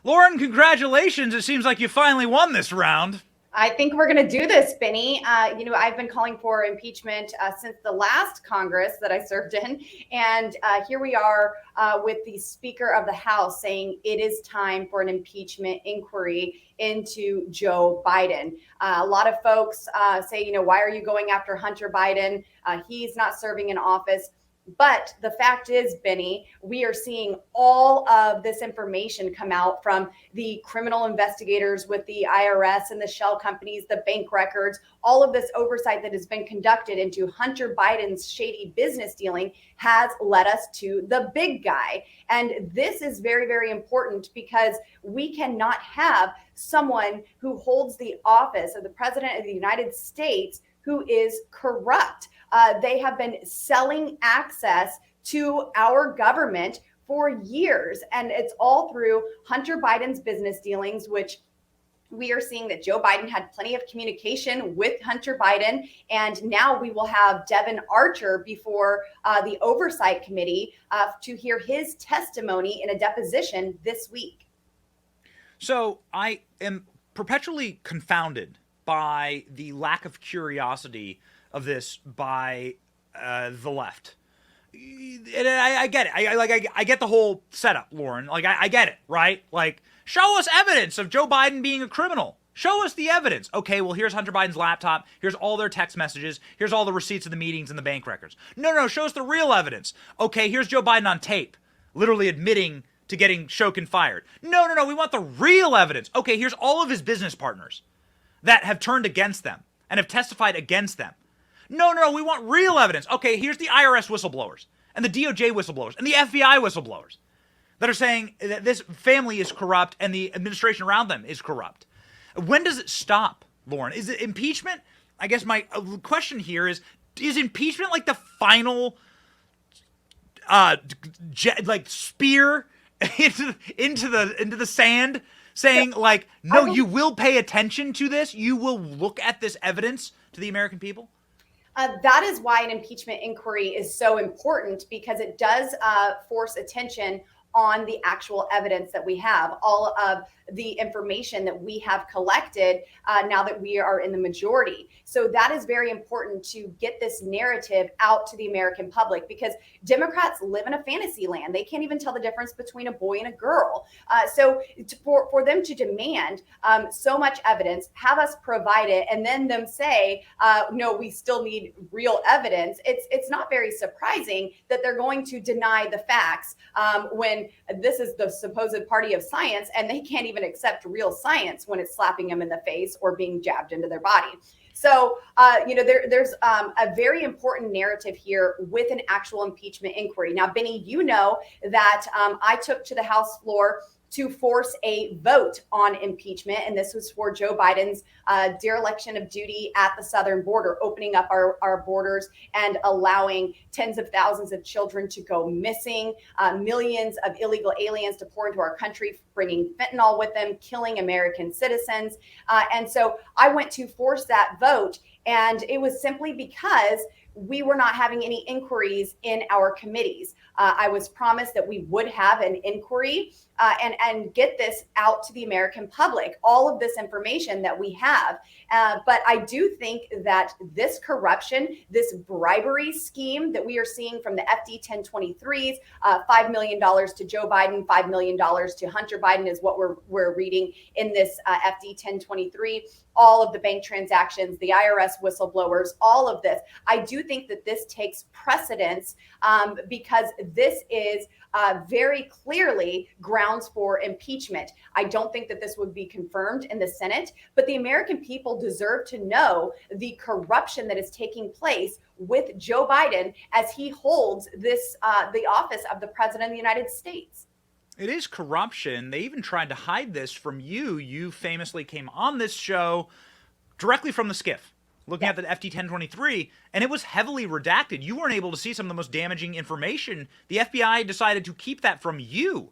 Lauren, congratulations. It seems like you finally won this round. I think we're going to do this, Benny. I've been calling for impeachment since the last Congress that I served in. And here we are with the Speaker of the House saying it is time for an impeachment inquiry into Joe Biden. A lot of folks say, why are you going after Hunter Biden? He's not serving in office. But the fact is, Benny, we are seeing all of this information come out from the criminal investigators with the IRS and the shell companies, the bank records, all of this oversight that has been conducted into Hunter Biden's shady business dealing has led us to the big guy. And this is very, very important because we cannot have someone who holds the office of the president of the United States who is corrupt. They have been selling access to our government for years, and it's all through Hunter Biden's business dealings, which we are seeing that Joe Biden had plenty of communication with Hunter Biden, and now we will have Devon Archer before the Oversight Committee to hear his testimony in a deposition this week. So I am perpetually confounded by the lack of curiosity of this by the left. And I get it. I get the whole setup, Lauren. I get it, right? Show us evidence of Joe Biden being a criminal. Show us the evidence. Okay, well, here's Hunter Biden's laptop. Here's all their text messages. Here's all the receipts of the meetings and the bank records. No, show us the real evidence. Okay, here's Joe Biden on tape, literally admitting to getting Shokin fired. No, we want the real evidence. Okay, here's all of his business partners that have turned against them and have testified against them. No, we want real evidence. Okay, here's the IRS whistleblowers and the DOJ whistleblowers and the FBI whistleblowers that are saying that this family is corrupt and the administration around them is corrupt. When does it stop, Lauren? Is it impeachment? I guess my question here is impeachment like the final spear into the sand saying no, you will pay attention to this? You will look at this evidence to the American people? That is why an impeachment inquiry is so important, because it does force attention on the actual evidence that we have, all of the information that we have collected now that we are in the majority. So that is very important to get this narrative out to the American public, because Democrats live in a fantasy land. They can't even tell the difference between a boy and a girl. For them to demand so much evidence, have us provide it, and then them say, no, we still need real evidence, it's not very surprising that they're going to deny the facts when this is the supposed party of science, and they can't even accept real science when it's slapping them in the face or being jabbed into their body. So, there's a very important narrative here with an actual impeachment inquiry. Now, Benny, you know that I took to the House floor to force a vote on impeachment. And this was for Joe Biden's dereliction of duty at the southern border, opening up our borders and allowing tens of thousands of children to go missing, millions of illegal aliens to pour into our country, bringing fentanyl with them, killing American citizens. And so I went to force that vote. And it was simply because we were not having any inquiries in our committees. I was promised that we would have an inquiry and get this out to the American public, all of this information that we have. But I do think that this corruption, this bribery scheme that we are seeing from the FD 1023s, $5 million to Joe Biden, $5 million to Hunter Biden is what we're reading in this FD 1023. All of the bank transactions, the IRS whistleblowers, all of this. I do think that this takes precedence because this is very clearly grounds for impeachment. I don't think that this would be confirmed in the Senate, but the American people deserve to know the corruption that is taking place with Joe Biden as he holds this the office of the President of the United States. It is corruption. They even tried to hide this from you. You famously came on this show directly from the skiff, looking at the FD 1023, and it was heavily redacted. You weren't able to see some of the most damaging information. The FBI decided to keep that from you.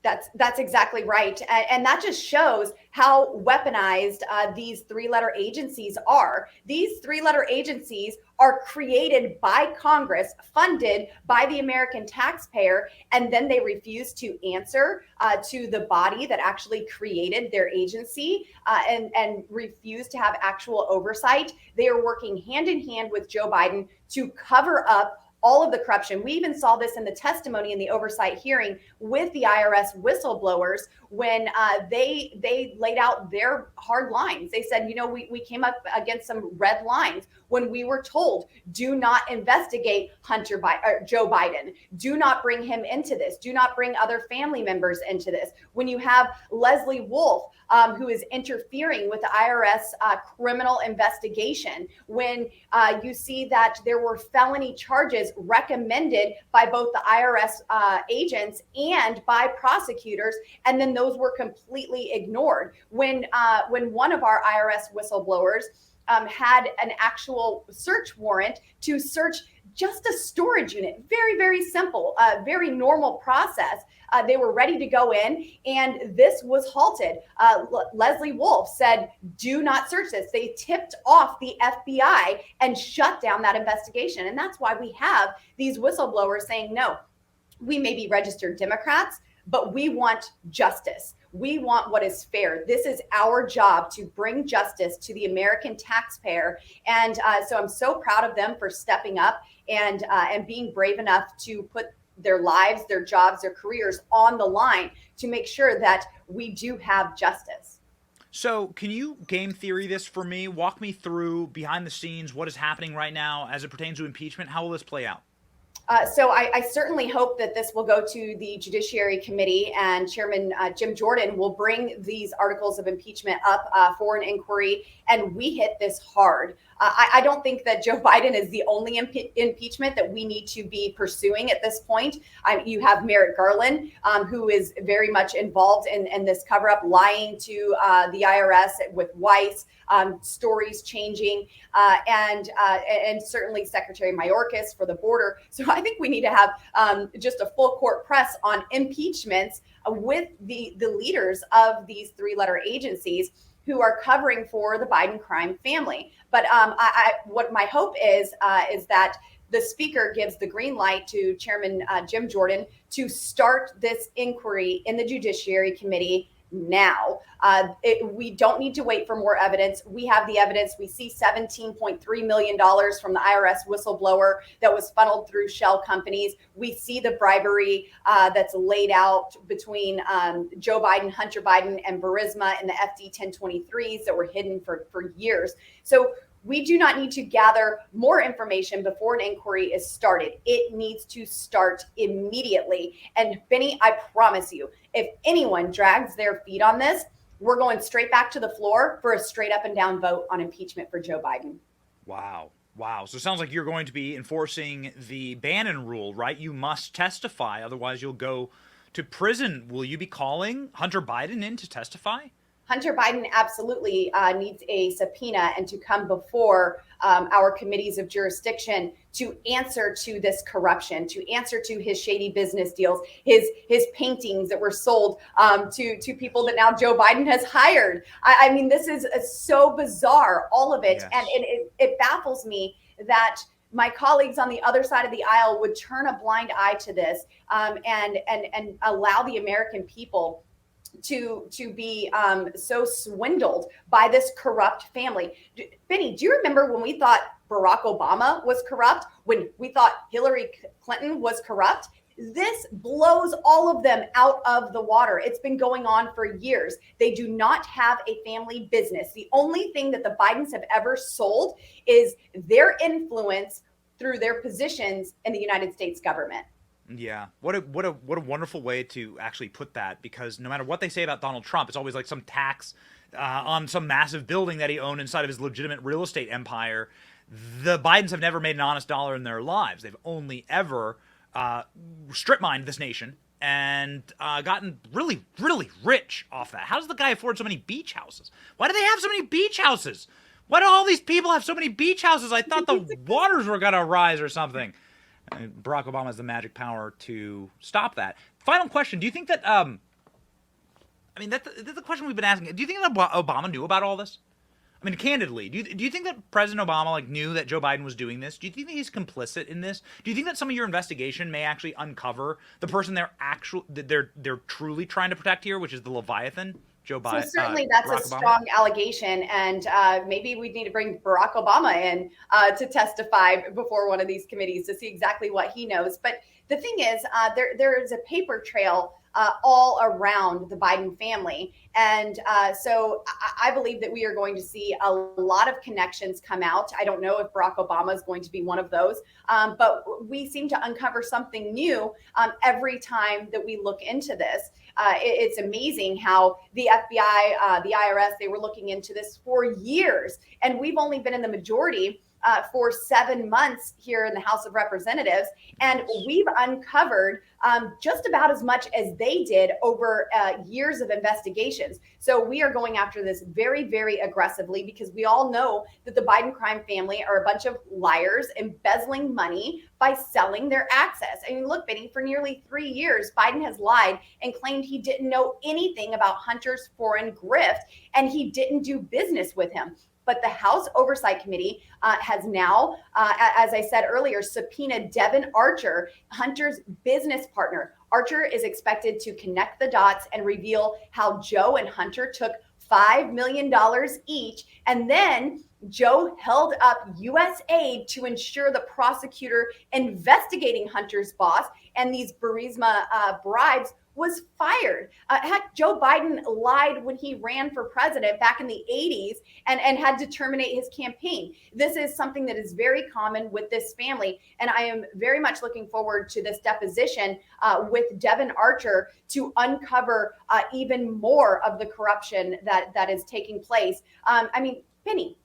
That's exactly right. And that just shows how weaponized these three-letter agencies are. These three-letter agencies are created by Congress, funded by the American taxpayer, and then they refuse to answer to the body that actually created their agency and refuse to have actual oversight. They are working hand in hand with Joe Biden to cover up all of the corruption. We even saw this in the testimony in the oversight hearing with the IRS whistleblowers when they laid out their hard lines. They said, we came up against some red lines when we were told, do not investigate Joe Biden. Do not bring him into this. Do not bring other family members into this. When you have Leslie Wolf, who is interfering with the IRS criminal investigation, when you see that there were felony charges recommended by both the IRS agents and by prosecutors, and then those were completely ignored. When one of our IRS whistleblowers had an actual search warrant to search just a storage unit, very, very simple, very normal process. They were ready to go in, and this was halted. Leslie Wolf said, do not search this. They tipped off the FBI and shut down that investigation. And that's why we have these whistleblowers saying, no, we may be registered Democrats, but we want justice. We want what is fair. This is our job to bring justice to the American taxpayer. And so I'm so proud of them for stepping up and being brave enough to put their lives, their jobs, their careers on the line to make sure that we do have justice. So can you game theory this for me? Walk me through behind the scenes, what is happening right now as it pertains to impeachment. How will this play out? So I certainly hope that this will go to the Judiciary Committee, and Chairman Jim Jordan will bring these articles of impeachment up for an inquiry, and we hit this hard. I don't think that Joe Biden is the only impeachment that we need to be pursuing at this point. You have Merrick Garland, who is very much involved in this cover-up, lying to the IRS with Weiss, stories changing, and certainly Secretary Mayorkas for the border. So I think we need to have just a full court press on impeachments with the leaders of these three-letter agencies who are covering for the Biden crime family. But what my hope is that the speaker gives the green light to Chairman Jim Jordan to start this inquiry in the Judiciary Committee now. We don't need to wait for more evidence. We have the evidence. We see $17.3 million from the IRS whistleblower that was funneled through shell companies. We see the bribery that's laid out between Joe Biden, Hunter Biden, and Burisma and the FD 1023s that were hidden for years. So we do not need to gather more information before an inquiry is started. It needs to start immediately. And Benny, I promise you, if anyone drags their feet on this, we're going straight back to the floor for a straight up and down vote on impeachment for Joe Biden. Wow. So it sounds like you're going to be enforcing the Bannon rule, right? You must testify, otherwise you'll go to prison. Will you be calling Hunter Biden in to testify? Hunter Biden absolutely needs a subpoena and to come before our committees of jurisdiction to answer to this corruption, to answer to his shady business deals, his paintings that were sold to people that now Joe Biden has hired. I mean, this is so bizarre, all of it. Yes. And it baffles me that my colleagues on the other side of the aisle would turn a blind eye to this and allow the American people to be so swindled by this corrupt family. Benny, do you remember when we thought Barack Obama was corrupt, when we thought Hillary Clinton was corrupt? This blows all of them out of the water. It's been going on for years. They do not have a family business. The only thing that the Bidens have ever sold is their influence through their positions in the United States government. Yeah, what a wonderful way to actually put that, because no matter what they say about Donald Trump, it's always like some tax on some massive building that he owned inside of his legitimate real estate empire. The Bidens have never made an honest dollar in their lives. They've only ever strip mined this nation and gotten really, really rich off that. How does the guy afford so many beach houses? Why do they have so many beach houses? Why do all these people have so many beach houses? I thought the waters were going to rise or something. Barack Obama has the magic power to stop that. Final question. Do you think that I mean, that's the question we've been asking. Do you think that Obama knew about all this? I mean, candidly, do you think that President Obama knew that Joe Biden was doing this? Do you think that he's complicit in this? Do you think that some of your investigation may actually uncover the person they're truly trying to protect here, which is the Leviathan, Joe Biden? So certainly that's Barack a strong allegation, and maybe we need to bring Barack Obama in to testify before one of these committees to see exactly what he knows. But the thing is, there is a paper trail all around the Biden family. And so I believe that we are going to see a lot of connections come out. I don't know if Barack Obama is going to be one of those, but we seem to uncover something new every time that we look into this. It's amazing how the FBI, the IRS, they were looking into this for years. And we've only been in the majority for 7 months here in the House of Representatives. And we've uncovered just about as much as they did over years of investigations. So we are going after this very, very aggressively because we all know that the Biden crime family are a bunch of liars embezzling money by selling their access. I mean, look, Benny, for nearly 3 years, Biden has lied and claimed he didn't know anything about Hunter's foreign grift and he didn't do business with him. But the House Oversight Committee has now, as I said earlier, subpoenaed Devon Archer, Hunter's business partner. Archer is expected to connect the dots and reveal how Joe and Hunter took $5 million each. And then Joe held up U.S. aid to ensure the prosecutor investigating Hunter's boss and these Burisma bribes was fired. Heck, Joe Biden lied when he ran for president back in the 80s and had to terminate his campaign. This is something that is very common with this family. And I am very much looking forward to this deposition with Devon Archer to uncover even more of the corruption that is taking place. I mean, Penny,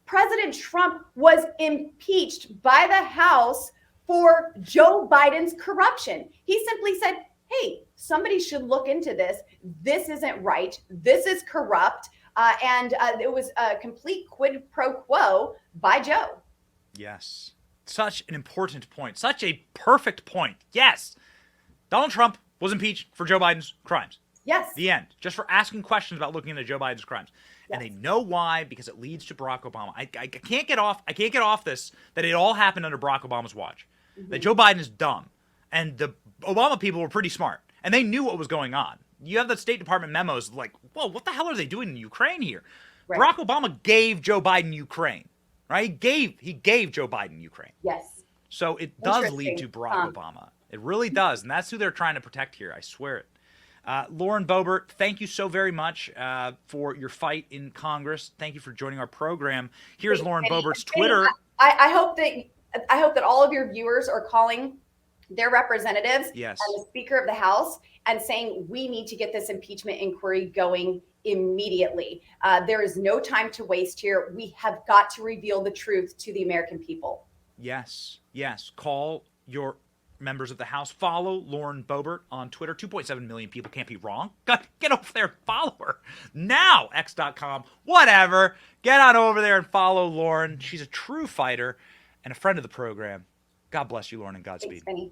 President Trump was impeached by the House for Joe Biden's corruption. He simply said, hey, somebody should look into this. This isn't right. This is corrupt. And it was a complete quid pro quo by Joe. Yes. Such an important point. Such a perfect point. Yes. Donald Trump was impeached for Joe Biden's crimes. Yes. The end. Just for asking questions about looking into Joe Biden's crimes. Yes. And they know why, because it leads to Barack Obama. I can't get off this, that it all happened under Barack Obama's watch. Mm-hmm. That Joe Biden is dumb. And the Obama people were pretty smart. And they knew what was going on. You have the State Department memos like, whoa, what the hell are they doing in Ukraine here? Right. Barack Obama gave Joe Biden Ukraine, right? He gave Joe Biden Ukraine. Yes. So it does lead to Barack Obama. It really does. And that's who they're trying to protect here. I swear it. Lauren Boebert, thank you so very much for your fight in Congress. Thank you for joining our program. Here's Lauren Boebert's Twitter. I hope that all of your viewers are calling their representatives yes. and the Speaker of the House and saying we need to get this impeachment inquiry going immediately. There is no time to waste here. We have got to reveal the truth to the American people. Yes. Call your members of the House. Follow Lauren Boebert on Twitter. 2.7 million people can't be wrong. Get over there and follow her now. X.com, whatever. Get on over there and follow Lauren. She's a true fighter and a friend of the program. God bless you, Lauren, and Godspeed. Thanks, Benny.